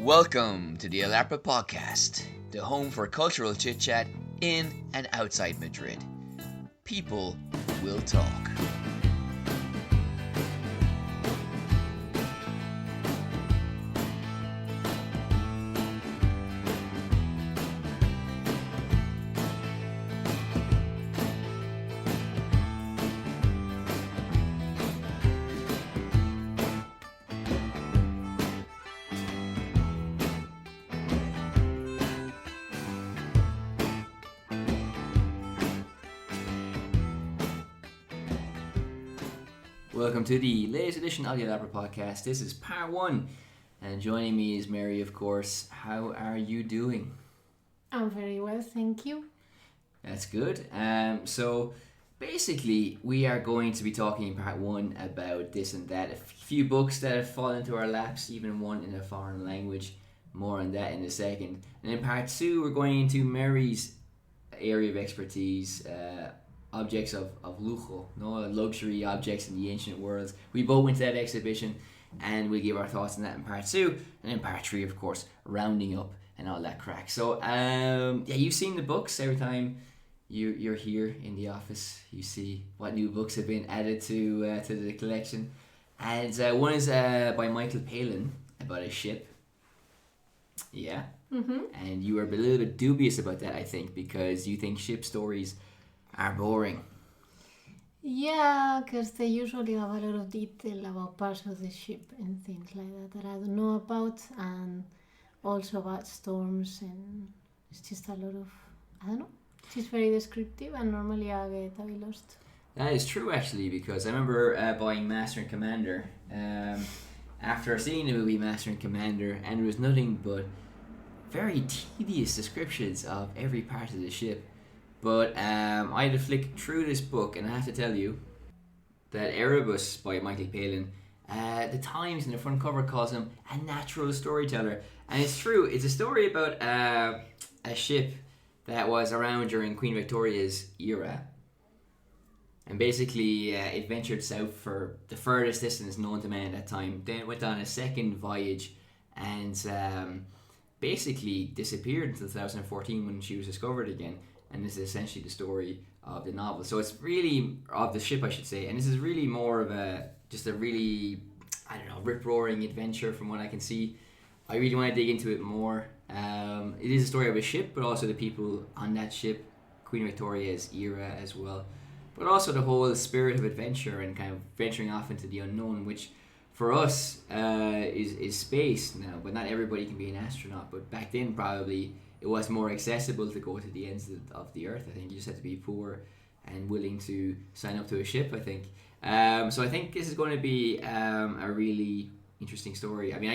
Welcome to the Ep4 podcast, the home for cultural chit chat in and outside Madrid. People will talk. Welcome to the latest edition of the Ep4 podcast. This is part one, and joining me is Mary, of course. How are you doing? I'm very well, thank you. That's good. So basically, we are going to be talking in part one about this and that. A few books that have fallen into our laps, even one in a foreign language. More on that in a second. And in part two, we're going into Mary's area of expertise. Objects of lujo, luxury objects in the ancient world. We both went to that exhibition and we'll give our thoughts on that in part two, and in part three, of course, rounding up and all that crack. So you've seen the books. Every time you're here in the office, you see what new books have been added to the collection. And one is by Michael Palin about a ship. Yeah. Mm-hmm. And you were a little bit dubious about that, I think, because you think ship stories are boring. Yeah, because they usually have a lot of detail about parts of the ship and things like that I don't know about, and also about storms, and it's just a lot of, I don't know, it's just very descriptive, and normally I get a bit lost. That is true, actually, because I remember buying Master and Commander after seeing the movie Master and Commander, and there was nothing but very tedious descriptions of every part of the ship. But I had to flick through this book, and I have to tell you that Erebus by Michael Palin, the Times in the front cover calls him a natural storyteller. And it's true, it's a story about a ship that was around during Queen Victoria's era. And basically it ventured south for the furthest distance known to man at that time. Then it went on a second voyage and basically disappeared until 2014 when she was discovered again. And this is essentially the story of the novel. So it's really, of the ship I should say, and this is really more of just a really, rip-roaring adventure from what I can see. I really want to dig into it more. It is a story of a ship, but also the people on that ship, Queen Victoria's era as well. But also the whole spirit of adventure and kind of venturing off into the unknown, which for us is space now, but not everybody can be an astronaut. But back then probably it was more accessible to go to the ends of the earth. I think you just had to be poor and willing to sign up to a ship, I think. So I think this is going to be a really interesting story. I mean,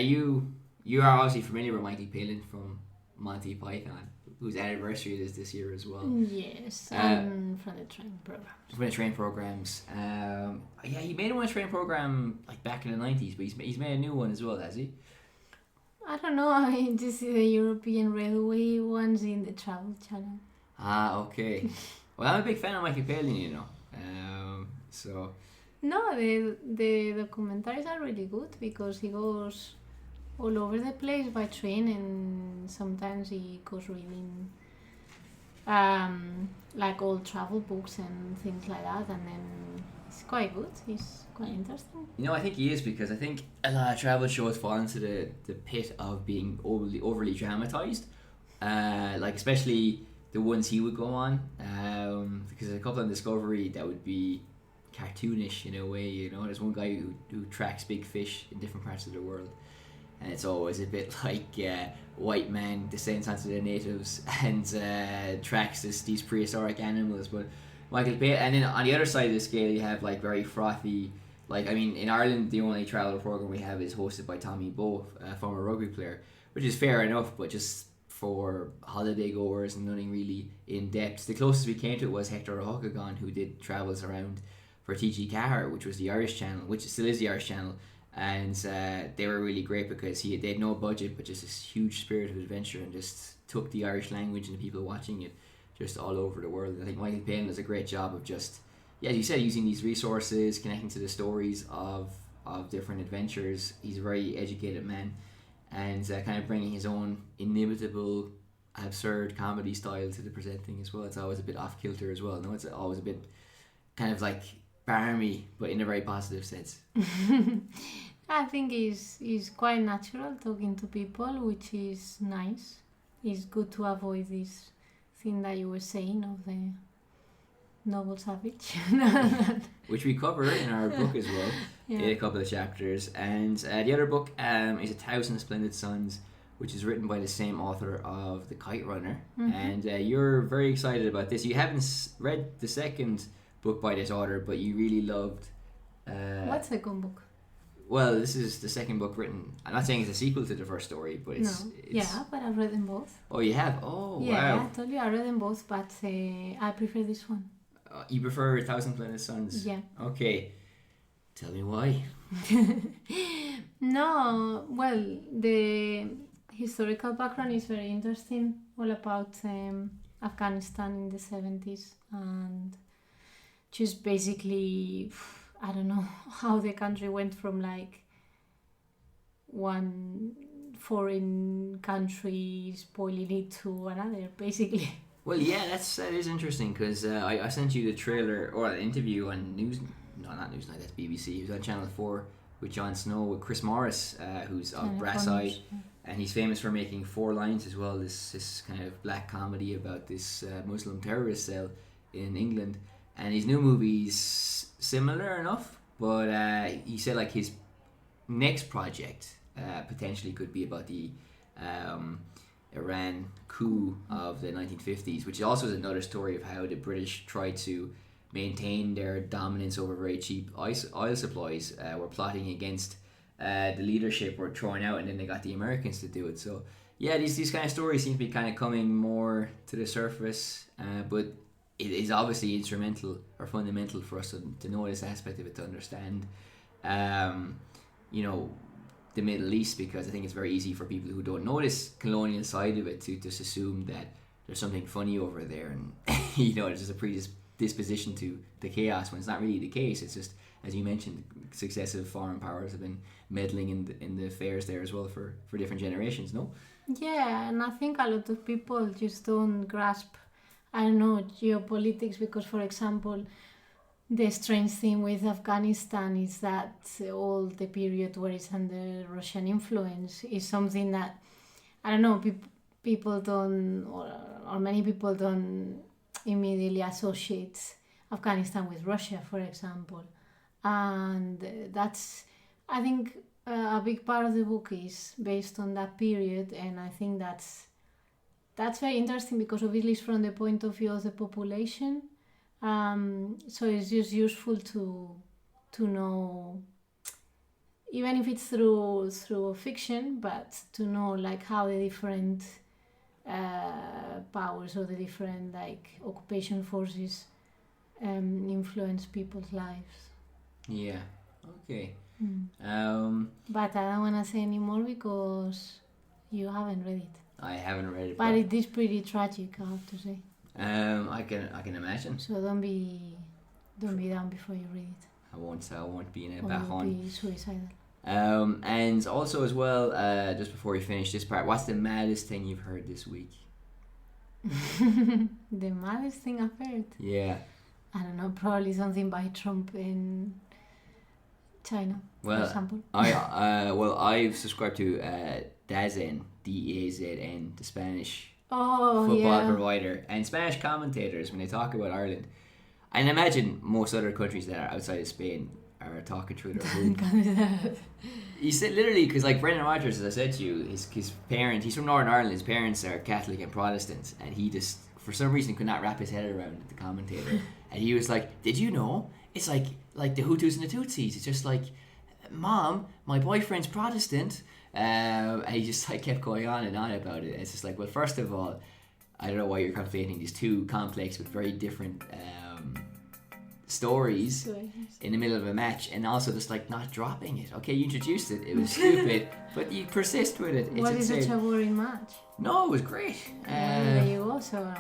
you are obviously familiar with Michael Palin from Monty Python, whose anniversary it is this year as well. Yes, and from the train programs. From the train programs. He made one train program like back in the 90s, but he's made a new one as well, has he? I don't know, I just see the European Railway ones in the Travel Channel. Ah, okay. Well, I'm a big fan of Michael Palin, you know. So. No, the documentaries are really good because he goes all over the place by train, and sometimes he goes reading like old travel books and things like that, and then it's quite good. It's quite interesting. You know, I think he is, because I think a lot of travel shows fall into the pit of being overly dramatized, like especially the ones he would go on, because there's a couple on Discovery that would be cartoonish in a way. You know, there's one guy who tracks big fish in different parts of the world, and it's always a bit like white man descends onto the natives and tracks these prehistoric animals. But Michael Palin, and then on the other side of the scale you have like very frothy, like, I mean, in Ireland the only travel program we have is hosted by Tommy Bowe, a former rugby player, which is fair enough, but just for holiday goers and nothing really in depth. The closest we came to it was Hector O'Huckagon, who did travels around for TG Cahir, which was the Irish channel, which still is the Irish channel, and they were really great because they had no budget but just this huge spirit of adventure, and just took the Irish language and the people watching it just all over the world. I think Michael Palin does a great job of just, as you said, using these resources, connecting to the stories of different adventures. He's a very educated man, and kind of bringing his own inimitable, absurd comedy style to the presenting as well. It's always a bit off kilter as well. No, it's always a bit kind of like barmy, but in a very positive sense. I think he's quite natural talking to people, which is nice. It's good to avoid this thing that you were saying of the noble savage. Which we cover in our book as well, Yeah. in a couple of chapters. And the other book is 1,000 Splendid Suns, which is written by the same author of The Kite Runner. Mhm. And you're very excited about this. You haven't read the second book by this author, but you really loved... What second book? Well, this is the second book written. I'm not saying it's a sequel to the first story, but it's... No. it's Yeah, but I've read them both. Oh, you have? Oh, Yeah, wow. I told you I read them both, but I prefer this one. You prefer 1,000 Splendid Suns? Yeah. Okay. Tell me why. No, well, the historical background is very interesting, all about Afghanistan in the 70s, and just basically, I don't know how the country went from like one foreign country spoiling it to another, basically. Well, yeah, that is interesting because I sent you the trailer or an interview on not Newsnight, that's BBC. He was on Channel 4 with Jon Snow, with Chris Morris, who's of Brasside, and he's famous for making Four Lines as well, this kind of black comedy about this Muslim terrorist cell in England. And his new movie's similar enough, but he said like his next project potentially could be about the Iran coup of the 1950s, which also is another story of how the British tried to maintain their dominance over very cheap oil supplies, were plotting against the leadership, were thrown out, and then they got the Americans to do it. So yeah, these kind of stories seem to be kind of coming more to the surface, but it is obviously instrumental or fundamental for us to know this aspect of it, to understand the Middle East, because I think it's very easy for people who don't know this colonial side of it to just assume that there's something funny over there, and there's just a predisposition to the chaos, when it's not really the case. It's just, as you mentioned, successive foreign powers have been meddling in the affairs there as well for different generations, no? Yeah, and I think a lot of people just don't grasp, I don't know, geopolitics, because, for example, the strange thing with Afghanistan is that all the period where it's under Russian influence is something that, I don't know, people don't, or many people don't immediately associate Afghanistan with Russia, for example. And that's, I think, a big part of the book is based on that period, and I think that's very interesting, because obviously it's from the point of view of the population. So it's just useful to know, even if it's through fiction, but to know like how the different powers or the different like occupation forces influence people's lives. Yeah. Okay. But I don't want to say anymore because you haven't read it. I haven't read it. But it is pretty tragic, I have to say. I can imagine. So don't be down before you read it. I won't be in a Or back you'll on. be suicidal. And also as well, just before we finish this part, what's the maddest thing you've heard this week? The maddest thing I've heard? Yeah. I don't know, probably something by Trump in China, for example. I've subscribed to DAZN, DAZN, the Spanish football provider, and Spanish commentators, when they talk about Ireland, and imagine most other countries that are outside of Spain are talking through their hood. He said literally, because like Brendan Rodgers, as I said to you, his parents, he's from Northern Ireland, his parents are Catholic and Protestants, and he just for some reason could not wrap his head around the commentator, and he was like, "Did you know it's like the Hutus and the Tutsis? It's just like, Mom, my boyfriend's Protestant." And he just like kept going on and on about it. It's just like, well, first of all, I don't know why you're conflating these two complex but very different stories in the middle of a match, and also just like not dropping it. Okay, you introduced it, it was stupid, but you persist with it. It's What is insane. such a boring match? No, it was great. There you go, so...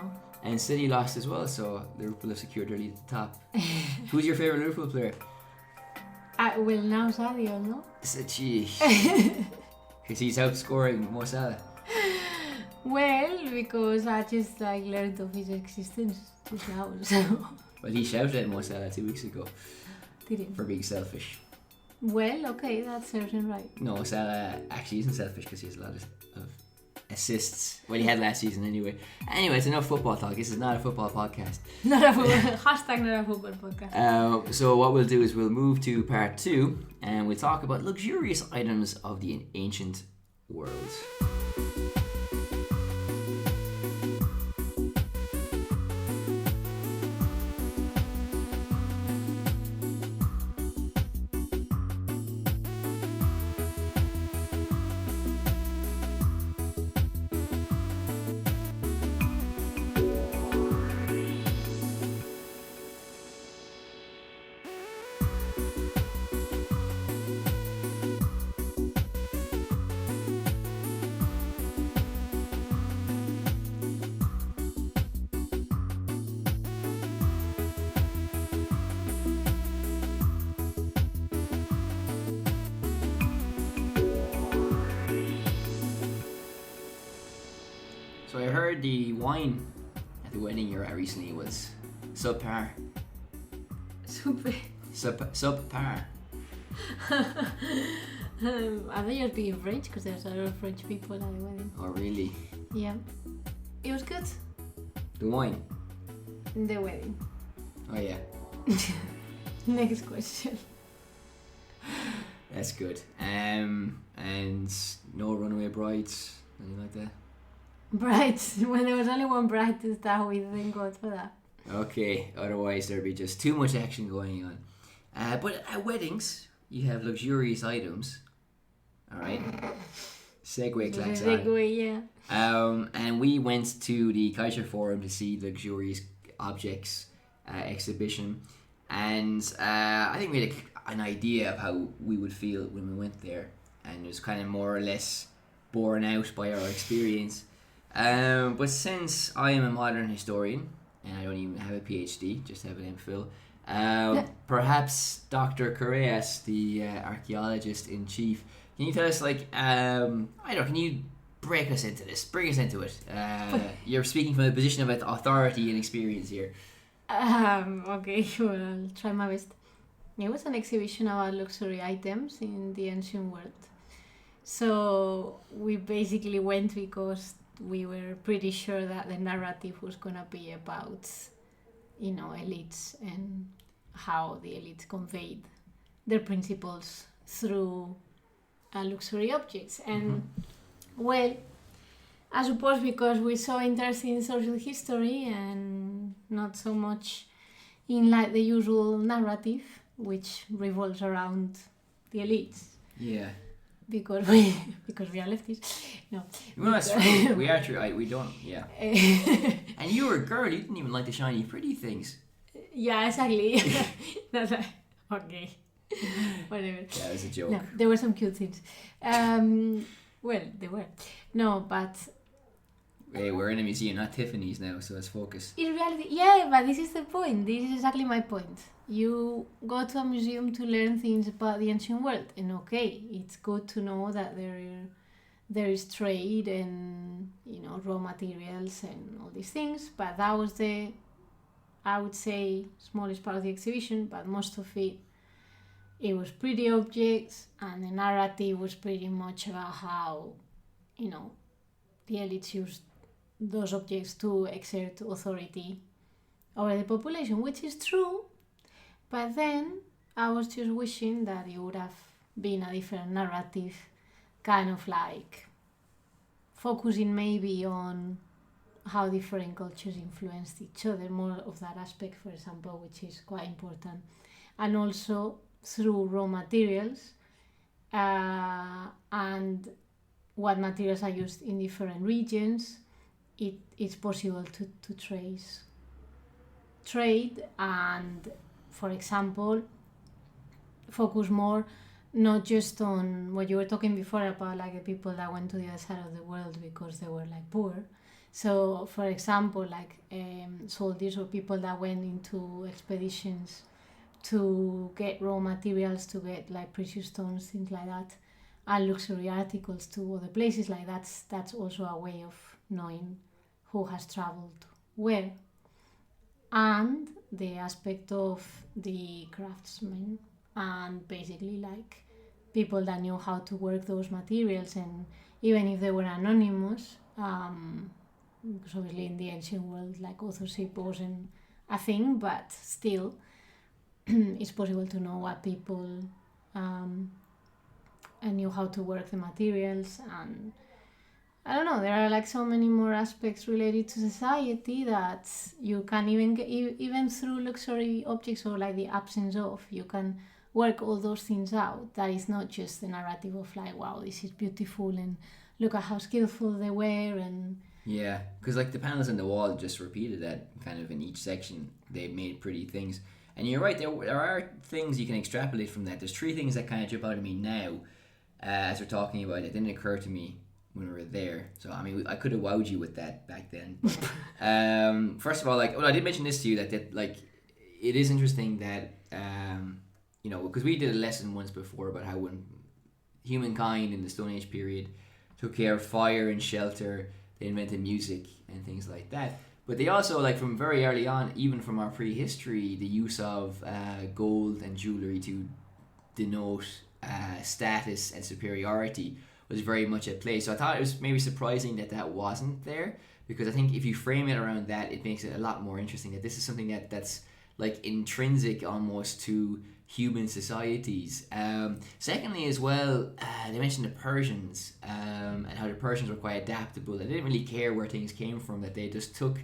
And City lost as well, so Liverpool have secured their lead at the top. Who's your favourite Liverpool player? Well, now Sadio, no? Gee. Because he's outscoring Mo Salah. Well, because I just like learned of his existence just now. So Well, he shouted at Mo Salah 2 weeks ago did he? for being selfish. Well, okay, that's certain right. No, Salah actually isn't selfish because he has a lot of assists. Well, he had last season anyway. Anyway, it's enough football talk. This is not a football podcast. Not a football, hashtag not a football podcast. So what we'll do is we'll move to part 2 and we'll talk about luxurious items of the ancient world. So I heard the wine at the wedding you're at recently was subpar. Super. Subpar. I think you're being French because there's a lot of French people at the wedding. Oh really? Yeah. It was good. The wine? The wedding. Oh yeah. Next question. That's good. And no runaway brides, anything like that? Brides. When there was only one bride to start with, thank God for that. Okay, otherwise there'd be just too much action going on. But at weddings, you have luxurious items. Alright? Segue class on. Segue, yeah. And we went to the Caixaforum to see luxurious objects exhibition. And I think we had an idea of how we would feel when we went there. And it was kind of more or less borne out by our experience. But since I am a modern historian, and I don't even have a PhD, just have an MPhil, perhaps Dr. Correas, the archaeologist in chief, can you tell us, like, I don't know, can you break us into this, bring us into it? You're speaking from a position of authority and experience here. Okay, well, I'll try my best. It was an exhibition about luxury items in the ancient world. So we basically went because we were pretty sure that the narrative was going to be about, you know, elites and how the elites conveyed their principles through luxury objects. And, well, I suppose because we're so interested in social history and not so much in, like, the usual narrative, which revolves around the elites. Yeah. Because we are leftists. No. Well, that's true. We are true. We don't, yeah. And you were a girl, you didn't even like the shiny pretty things. Yeah, exactly. That's right. Okay. Whatever. Yeah, it was a joke. No, there were some cute things. Well, they were. No, but... Hey, we're in a museum, not Tiffany's now, so let's focus. In reality, yeah, but this is the point. This is exactly my point. You go to a museum to learn things about the ancient world, and okay, it's good to know that there is trade and, you know, raw materials and all these things, but that was the, I would say, smallest part of the exhibition, but most of it was pretty objects, and the narrative was pretty much about how, you know, the elites used those objects to exert authority over the population, which is true. But then I was just wishing that it would have been a different narrative, kind of like focusing maybe on how different cultures influenced each other, more of that aspect, for example, which is quite important. And also through raw materials and what materials are used in different regions, it's possible to trace trade and, for example, focus more not just on what you were talking before about, like, the people that went to the other side of the world because they were, like, poor. So, for example, like, soldiers or people that went into expeditions to get raw materials, to get, like, precious stones, things like that, and luxury articles to other places. Like that's also a way of knowing who has traveled where. And the aspect of the craftsmen and basically like people that knew how to work those materials, and even if they were anonymous, because obviously in the ancient world like authorship wasn't a thing, but still it's possible to know what people knew how to work the materials. And I don't know, there are like so many more aspects related to society that you can even even through luxury objects or like the absence of, you can work all those things out. That is not just the narrative of like, wow, this is beautiful and look at how skillful they were. And Yeah, because like the panels on the wall just repeated that kind of in each section. They made pretty things, and you're right. There are things you can extrapolate from that. There's three things that kind of jump out at me now, as we're talking about it. Didn't occur to me when we were there. So I mean, I could have wowed you with that back then. First of all, like, well, I did mention this to you that like it is interesting that you know, because we did a lesson once before about how when humankind in the Stone Age period took care of fire and shelter, they invented music and things like that. But they also, like from very early on, even from our prehistory, the use of gold and jewelry to denote status and superiority was very much at play. So I thought it was maybe surprising that that wasn't there, because I think if you frame it around that, it makes it a lot more interesting that this is something that's like intrinsic almost to human societies. Secondly, as well, they mentioned the Persians and how the Persians were quite adaptable. They didn't really care where things came from, that they just took,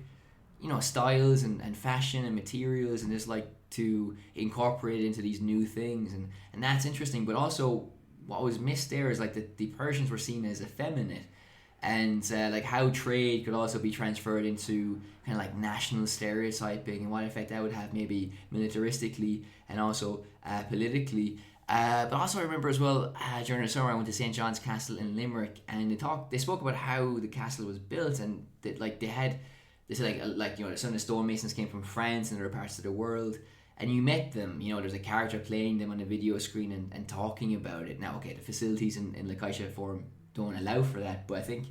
you know, styles and fashion and materials and just like to incorporate it into these new things. And that's interesting. But also what was missed there is like the Persians were seen as effeminate, and like how trade could also be transferred into kind of like national stereotyping and what effect that would have maybe militaristically and also politically. But also I remember as well, during the summer I went to St. John's Castle in Limerick, and they spoke about how the castle was built, and that like they said like you know, some of the stonemasons came from France and other parts of the world, and you met them, you know, there's a character playing them on a video screen and talking about it. Now, okay, the facilities in the Caixaforum don't allow for that, but I think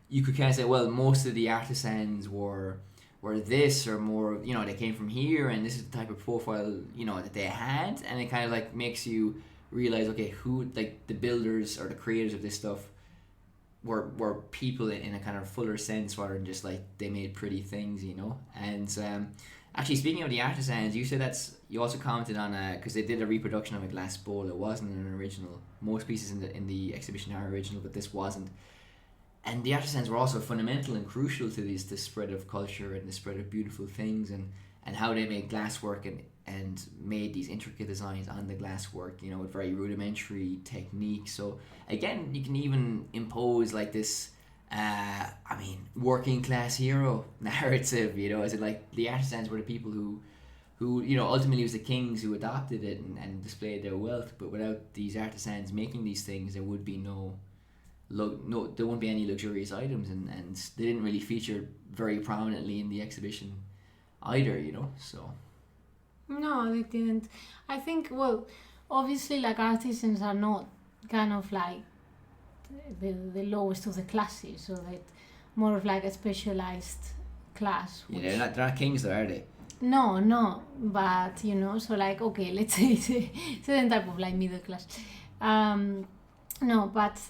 you could kind of say, well, most of the artisans were this or more, you know, they came from here, and this is the type of profile, you know, that they had, and it kind of like makes you realize, okay, who, like the builders or the creators of this stuff were people in a kind of fuller sense, rather than just like they made pretty things, you know. And actually, speaking of the artisans, you said you also commented on because they did a reproduction of a glass bowl. It wasn't an original. Most pieces in the exhibition are original, but this wasn't. And the artisans were also fundamental and crucial to the spread of culture and the spread of beautiful things, and how they made glasswork and made these intricate designs on the glasswork, you know, with very rudimentary technique. So again, you can even impose like this working class hero narrative, you know, as it like the artisans were the people who you know, ultimately it was the kings who adopted it and displayed their wealth. But without these artisans making these things, there would be there won't be any luxurious items, and they didn't really feature very prominently in the exhibition either, you know. So no, they didn't. I think, well, obviously like artisans are not kind of like the lowest of the classes, so that more of like a specialized class. Yeah, they're not kings, though, are they? No, but you know, so like, okay, let's say it's a certain type of like middle class. No, but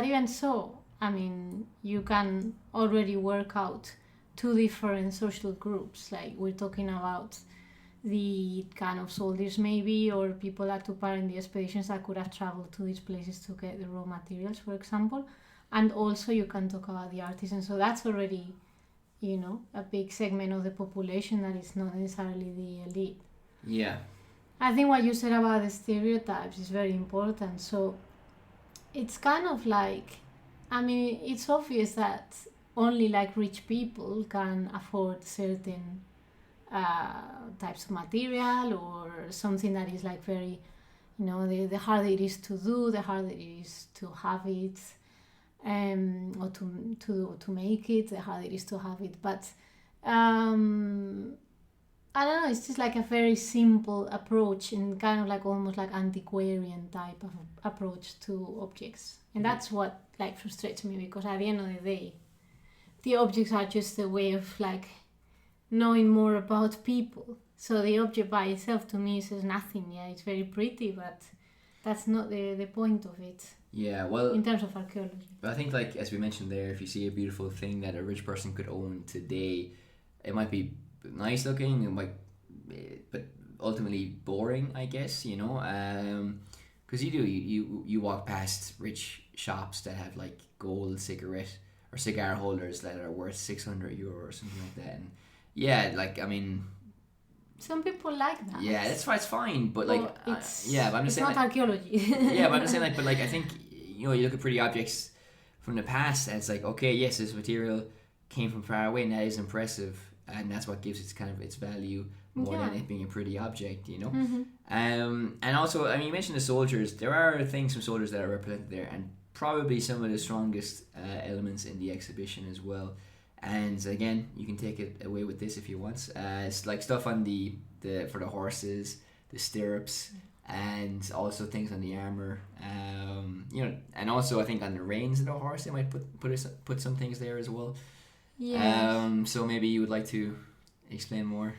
even so, I mean, you can already work out two different social groups. Like we're talking about the kind of soldiers maybe, or people that took part in the expeditions that could have traveled to these places to get the raw materials, for example. And also you can talk about the artisans. So that's already, you know, a big segment of the population that is not necessarily the elite. Yeah. I think what you said about the stereotypes is very important. So it's kind of like, I mean, it's obvious that only like rich people can afford certain types of material, or something that is like very, you know, the harder it is to do, the harder it is to have it, or to make it, the harder it is to have it. But I don't know, it's just like a very simple approach and kind of like almost like antiquarian type of approach to objects. And that's what like frustrates me, because at the end of the day, the objects are just a way of like knowing more about people. So the object by itself to me says nothing. Yeah, it's very pretty, but that's not the point of it. Yeah, well, in terms of archaeology. But I think, like as we mentioned there, if you see a beautiful thing that a rich person could own today, it might be nice looking, it might, but ultimately boring, I guess. You know, because you walk past rich shops that have like gold cigarette or cigar holders that are worth €600 or something like that, and yeah, like I mean. Some people like that. Yeah, that's why it's fine, but like, but I'm just saying, not like, archaeology. yeah, but I'm just saying, like, but like, I think you look at pretty objects from the past, and it's like, okay, yes, this material came from far away, and that is impressive, and that's what gives it kind of its value more than it being a pretty object, you know. Mm-hmm. And also, I mean, you mentioned the soldiers. There are things from soldiers that are represented there, and probably some of the strongest elements in the exhibition as well. And again, you can take it away with this if you want. It's like stuff on the for the horses, the stirrups, and also things on the armor. And also I think on the reins of the horse they might put some things there as well. Yes. So maybe you would like to explain more.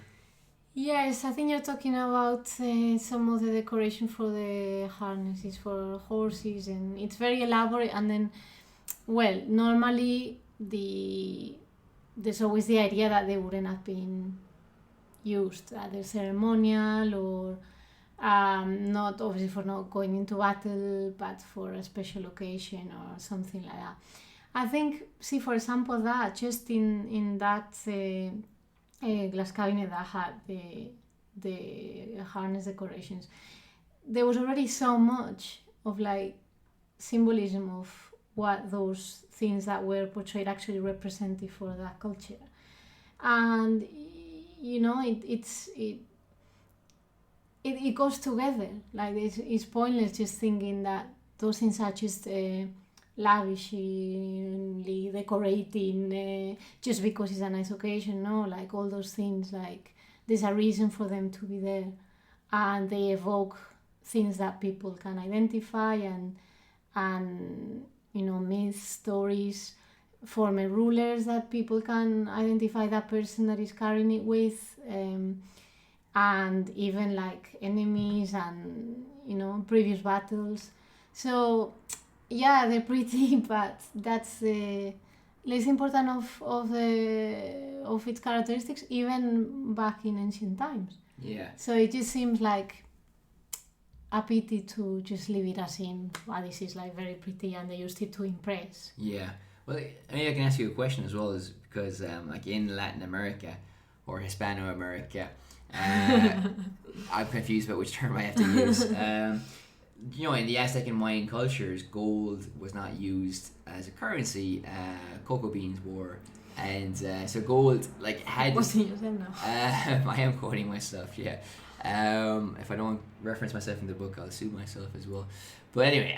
Yes, I think you're talking about some of the decoration for the harnesses for horses, and it's very elaborate. And then, well, normally there's always the idea that they wouldn't have been used either ceremonial or not obviously for not going into battle, but for a special occasion or something like that. I think, see, for example, that just in that glass cabinet that had the harness decorations, there was already so much of like symbolism of what those things that were portrayed actually represented for that culture. And you know, it goes together. Like it's pointless just thinking that those things are just lavishly decorating just because it's a nice occasion. No, like all those things, like there's a reason for them to be there, and they evoke things that people can identify, and you know, myths, stories, former rulers that people can identify that person that is carrying it with, and even like enemies and, you know, previous battles. So yeah, they're pretty, but that's the less important of its characteristics, even back in ancient times. Yeah. So it just seems like a pity to just leave it as in, well, this is like very pretty and they used it to impress. Yeah. Well, I mean, I can ask you a question as well, is because like in Latin America or Hispano-America, I'm confused about which term I have to use. You know, in the Aztec and Mayan cultures, gold was not used as a currency. Cocoa beans were, and so gold like had. What's in yourself now? I am quoting myself, yeah. If I don't reference myself in the book, I'll sue myself as well. But anyway,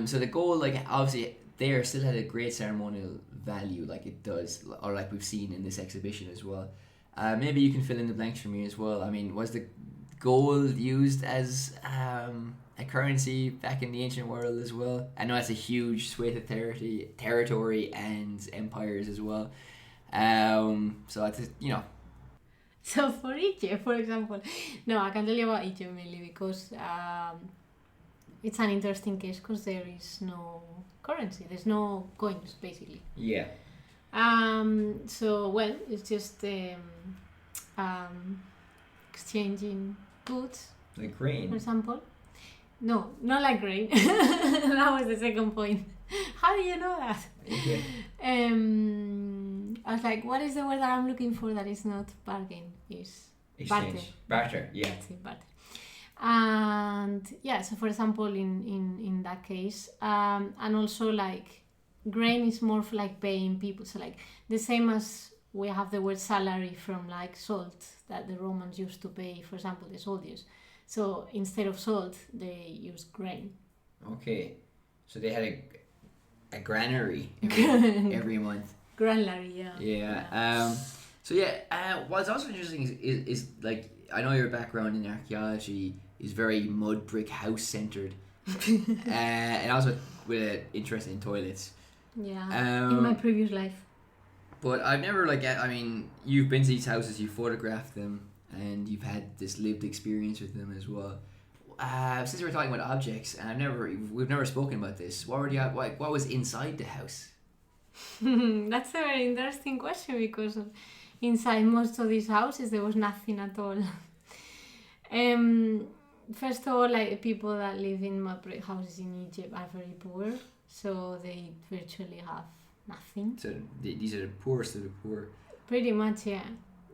so the gold, like obviously, there still had a great ceremonial value, like it does, or like we've seen in this exhibition as well. Maybe you can fill in the blanks for me as well. I mean, was the gold used as a currency back in the ancient world as well? I know that's a huge swathe of territory and empires as well. So it's, you know. So for Egypt, for example, no, I can tell you about Egypt mainly because it's an interesting case because there is no currency, there's no coins basically. Yeah. So well, it's just exchanging goods. Like grain. For example. No, not like grain. That was the second point. How do you know that? Okay. I was like, what is the word that I'm looking for that is not bargain? Is exchange. Barter, yeah. That's it, barter. And yeah, so for example, in that case, and also like grain is more for like paying people. So like the same as we have the word salary from like salt that the Romans used to pay, for example, the soldiers. So instead of salt, they used grain. Okay, so they had a granary every month. Granary, yeah. Yeah. So yeah, what's also interesting is like, I know your background in archaeology is very mud brick house centered, and also with an interest in toilets. Yeah, in my previous life. But I've never I mean, you've been to these houses, you photographed them, and you've had this lived experience with them as well. Since we're talking about objects, and we've never spoken about this. What was inside the house? That's a very interesting question, because inside most of these houses there was nothing at all. First of all, like, people that live in mud brick houses in Egypt are very poor, so they virtually have nothing. So these are the poorest of the poor. Pretty much, yeah.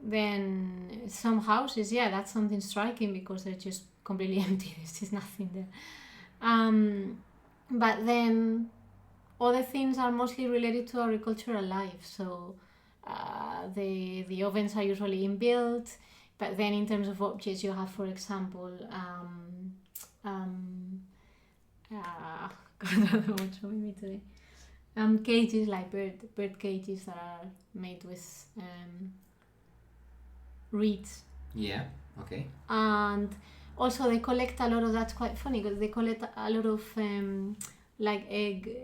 Then some houses, yeah, that's something striking, because they're just completely empty. There's just nothing there. But then other things are mostly related to agricultural life. So the ovens are usually inbuilt. But then in terms of objects, you have, for example, God, what's wrong with me today? Cages, like bird cages that are made with reeds. Yeah. Okay. And also they collect a lot of, that's quite funny, because they collect a lot of like egg,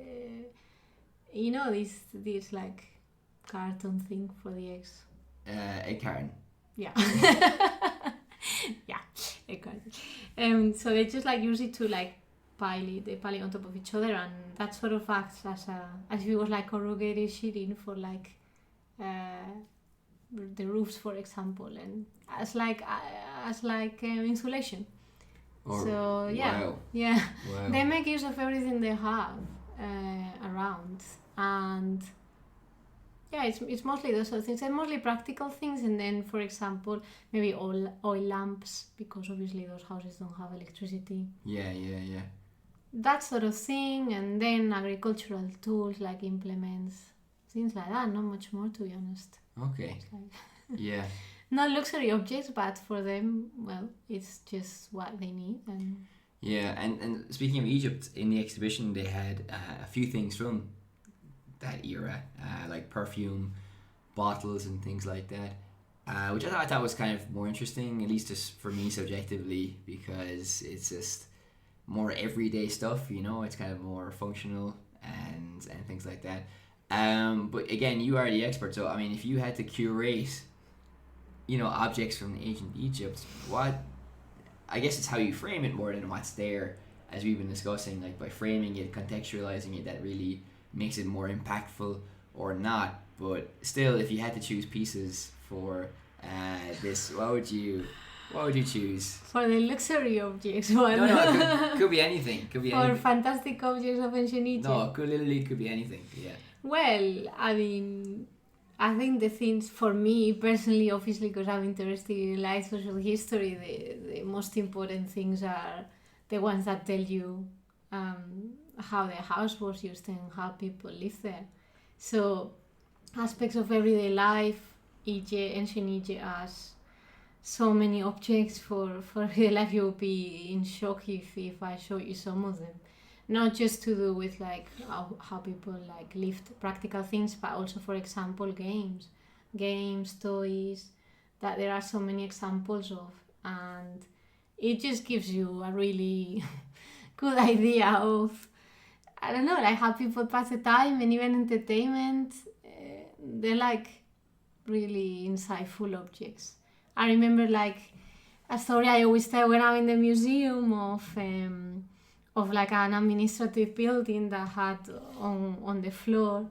you know, these like carton thing for the eggs. Egg carton. Yeah. Yeah, egg carton. So they just like use it to like pile it on top of each other, and that sort of acts as if it was like corrugated sheeting for like the roofs, for example, and as like insulation. So yeah, wow. yeah. Wow. They make use of everything they have around, and yeah, it's mostly those sort of things, and mostly practical things. And then, for example, maybe oil lamps, because obviously those houses don't have electricity. Yeah. That sort of thing. And then agricultural tools like implements, things like that. Not much more, to be honest. Okay. Yeah. Not luxury objects, but for them, well, it's just what they need. And yeah, and speaking of Egypt, in the exhibition they had a few things from that era, like perfume bottles and things like that, which I thought was kind of more interesting, at least just for me subjectively, because it's just more everyday stuff, you know. It's kind of more functional and things like that. But again, you are the expert, so I mean, if you had to curate, you know, objects from ancient Egypt, I guess it's how you frame it more than what's there, as we've been discussing, like by framing it, contextualizing it, that really makes it more impactful or not. But still, if you had to choose pieces for this, what would you choose? for the luxury objects, one. No, it could be anything. Could be For anything. fantastic objects of ancient Egypt. No, could be anything. Yeah. Well, I mean, I think the things for me personally, obviously, because I'm interested in life, social history, the most important things are the ones that tell you how the house was used and how people lived there. So aspects of everyday life, ancient Egypt has so many objects for everyday life. You will be in shock if I show you some of them. Not just to do with like how people like lived, practical things, but also, for example, games, toys, that there are so many examples of, and it just gives you a really good idea of, I don't know, like how people pass the time, and even entertainment. They're like really insightful objects. I remember like a story I always tell when I'm in the museum of like an administrative building that had on the floor.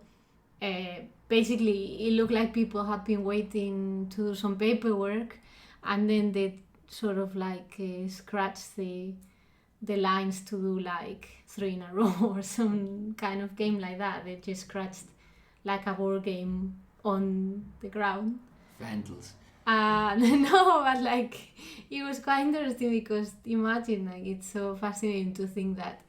Basically, it looked like people had been waiting to do some paperwork, and then they sort of like scratched the lines to do like 3 in a row or some kind of game like that. They just scratched like a board game on the ground. Vandals. No, but like it was quite interesting, because imagine, like, it's so fascinating to think that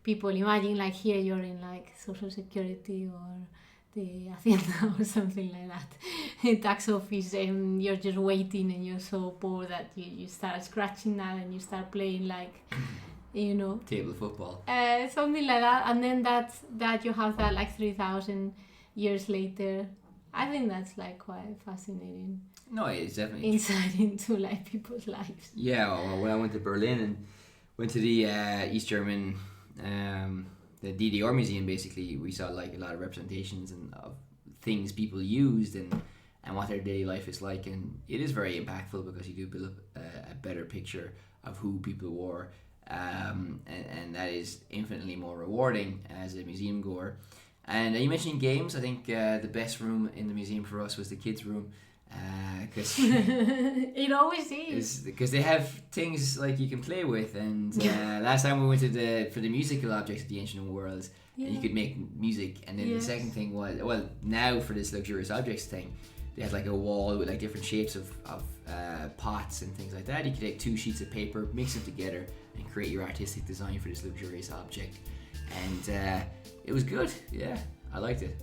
people imagine like here you're in like social security or the Hacienda or something like that, tax office, and you're just waiting and you're so bored that you start scratching that and you start playing like, you know, table football, something like that. And then that you have that like 3,000 years later, I think that's like quite fascinating No, it's definitely insight into like people's lives. Yeah, well, when I went to Berlin and went to the East German, the DDR museum, basically, we saw like a lot of representations and of things people used and what their daily life is like, and it is very impactful because you do build up a better picture of who people were, and that is infinitely more rewarding as a museum goer. And you mentioned games. I think the best room in the museum for us was the kids' room. Because It always is. Because they have things like you can play with, and last time we went to for the musical objects of the ancient world, and you could make music. And then the second thing was, well, now for this luxurious objects thing, they had like a wall with like different shapes of pots and things like that. You could take 2 sheets of paper, mix them together, and create your artistic design for this luxurious object. And it was good. Yeah, I liked it.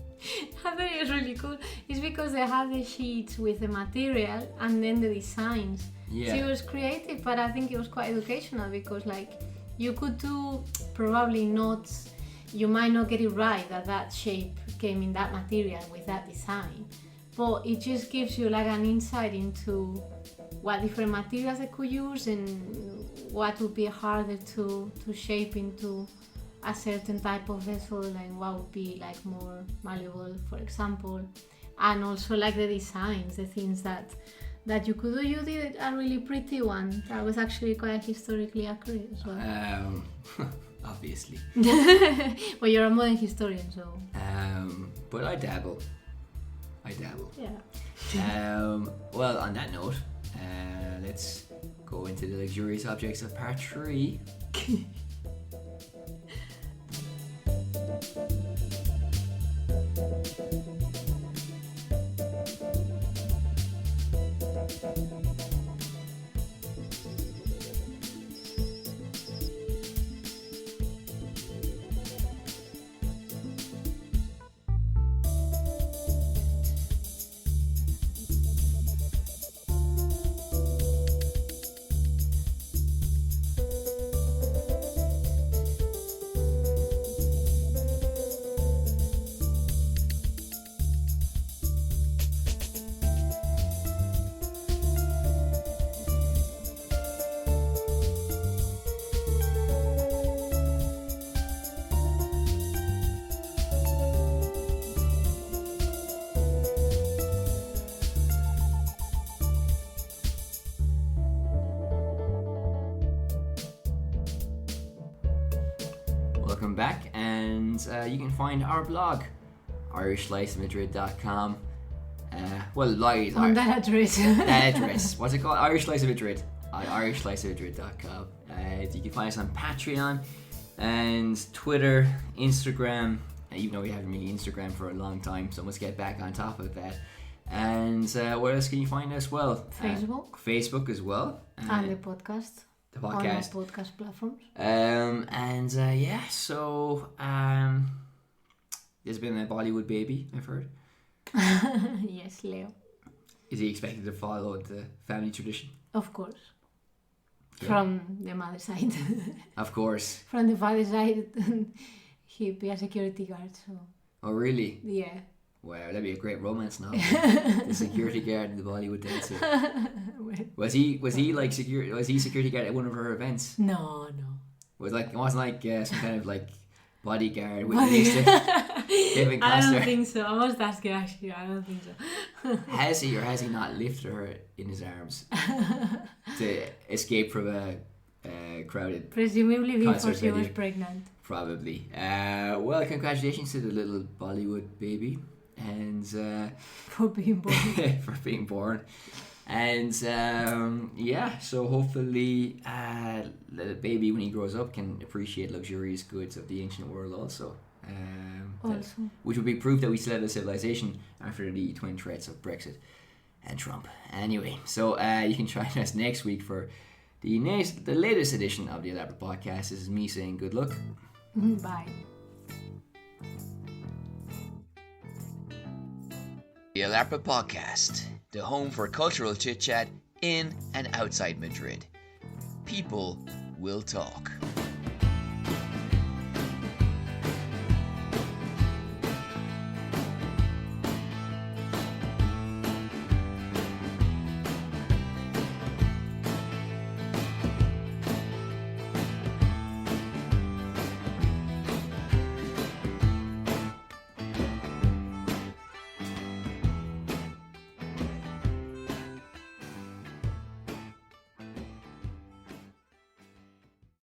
I think it's really cool. It's because they have the sheets with the material and then the designs. Yeah. So it was creative, but I think it was quite educational because like you could do probably not, you might not get it right that shape came in that material with that design, but it just gives you like an insight into what different materials they could use and what would be harder to shape into a certain type of vessel and what would be like more malleable, for example, and also like the designs, the things that you could do. You did a really pretty one that was actually quite historically accurate as well. Obviously. Well, you're a modern historian, so. But I dabble. Yeah. Well, on that note, let's go into the luxurious objects of part 3. Welcome back, and you can find our blog, irishlifemadrid.com. On that address. That address. What's it called? Irish Slice of Madrid. On irishlifeofmadrid.com. You can find us on Patreon and Twitter, Instagram. Even though we haven't really Instagram for a long time, so let's get back on top of that. And where else can you find us? Well, Facebook as well. And the podcast. The podcast. On the podcast platforms. So there's been a Bollywood baby, I've heard. Yes, Leo. Is he expected to follow the family tradition? Of course. Yeah. From the mother's side. Of course. From the father's side, he'd be a security guard, so. Oh, really? Yeah. Wow, that'd be a great romance novel. The security guard and the Bollywood dancer. Was he security guard at one of her events? No. It wasn't like some kind of like bodyguard with lipstick. I don't think so. I must ask you actually. I don't think so. Has he or has he not lifted her in his arms to escape from a crowded Presumably before she venue? was pregnant. Probably. Well, congratulations to the little Bollywood baby. And for being born. for being born. And so hopefully the baby when he grows up can appreciate luxurious goods of the ancient world also. Which would be proof that we still have a civilization after the twin threats of Brexit and Trump. Anyway, so you can join us next week for the latest edition of the Elaborate Podcast. This is me saying good luck. Bye. The Ep4 Podcast, the home for cultural chit-chat in and outside Madrid. People will talk.